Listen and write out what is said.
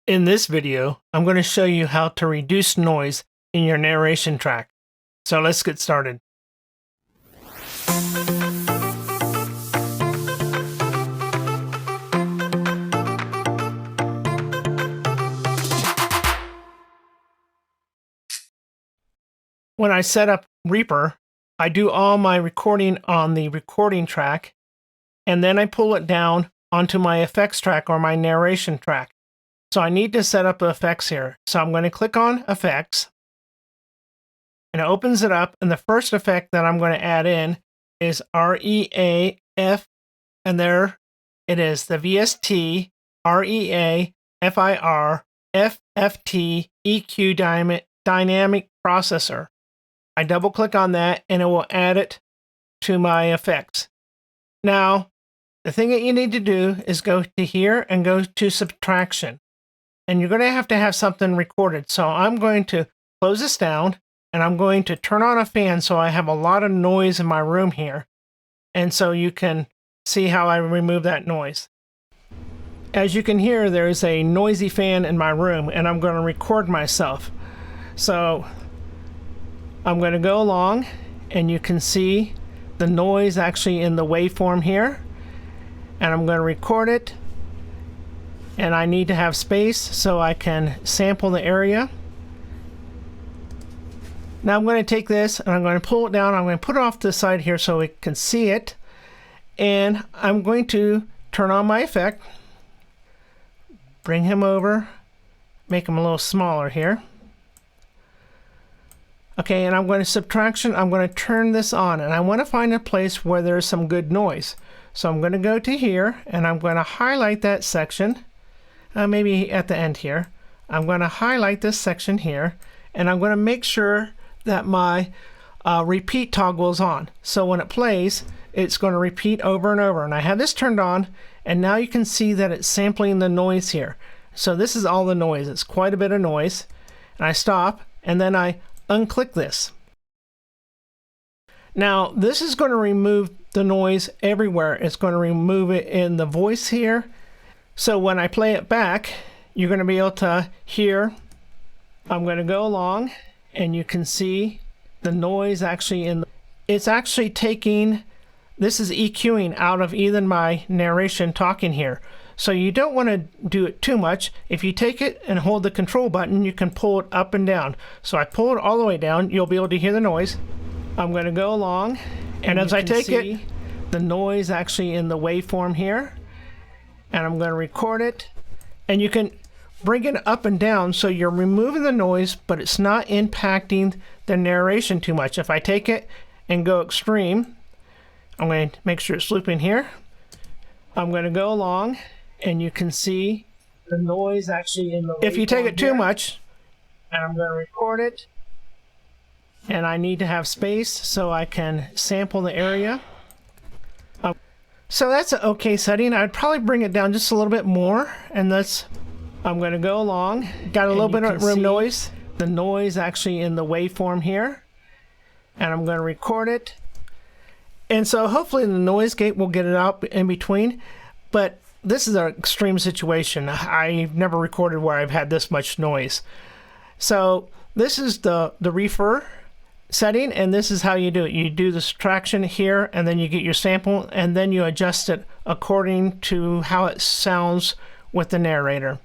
In this video, I'm going to show you how to reduce noise in your narration track. So let's get started. When I set up ReaFir, I do all my recording on the recording track, and then I pull it down onto my effects track or my narration track. So I need to set up the effects here. So I'm going to click on Effects, and it opens it up, and the first effect that I'm going to add in is ReaFir, and there it is, the VST ReaFir FFT EQ+Dynamics Processor. I double click on that and it will add it to my effects. Now, the thing that you need to do is go to here and go to subtraction. And you're going to have something recorded. So I'm going to close this down and I'm going to turn on a fan so I have a lot of noise in my room here. And so you can see how I remove that noise. As you can hear, there's a noisy fan in my room and I'm going to record myself. So I'm going to go along and you can see the noise actually in the waveform here. And I'm going to record it. And I need to have space so I can sample the area. Now I'm going to take this and I'm going to pull it down. I'm going to put it off to the side here so we can see it. And I'm going to turn on my effect. Bring him over. Make him a little smaller here. Okay, and I'm going to subtraction. I'm going to turn this on. And I want to find a place where there's some good noise. So I'm going to go to here and I'm going to highlight that section. Maybe at the end here. I'm going to highlight this section here and I'm going to make sure that my repeat toggle is on. So when it plays, it's going to repeat over and over. And I have this turned on and now you can see that it's sampling the noise here. So this is all the noise. It's quite a bit of noise. And I stop and then I unclick this. Now this is going to remove the noise everywhere. It's going to remove it in the voice here. So when I play it back, you're going to be able to hear. I'm going to go along and you can see the noise actually it's actually taking, this is EQing out of even my narration talking here. So you don't want to do it too much. If you take it and hold the control button, you can pull it up and down. So I pull it all the way down, you'll be able to hear the noise. I'm going to go along and as I take it, the noise actually in the waveform here. And I'm going to record it, and you can bring it up and down so you're removing the noise, but it's not impacting the narration too much. If I take it and go extreme, I'm going to make sure it's looping here. I'm going to go along and you can see the noise actually in the waveform. If you take it too much, and I'm going to record it, and I need to have space so I can sample the area. So that's an okay setting. I'd probably bring it down just a little bit more, and I'm going to go along. Got a little bit of room noise. The noise actually in the waveform here, and I'm going to record it. And so hopefully the noise gate will get it out in between, but this is an extreme situation. I've never recorded where I've had this much noise. So this is the ReaFir setting, and this is how you do it. You do the subtraction here and then you get your sample and then you adjust it according to how it sounds with the narrator.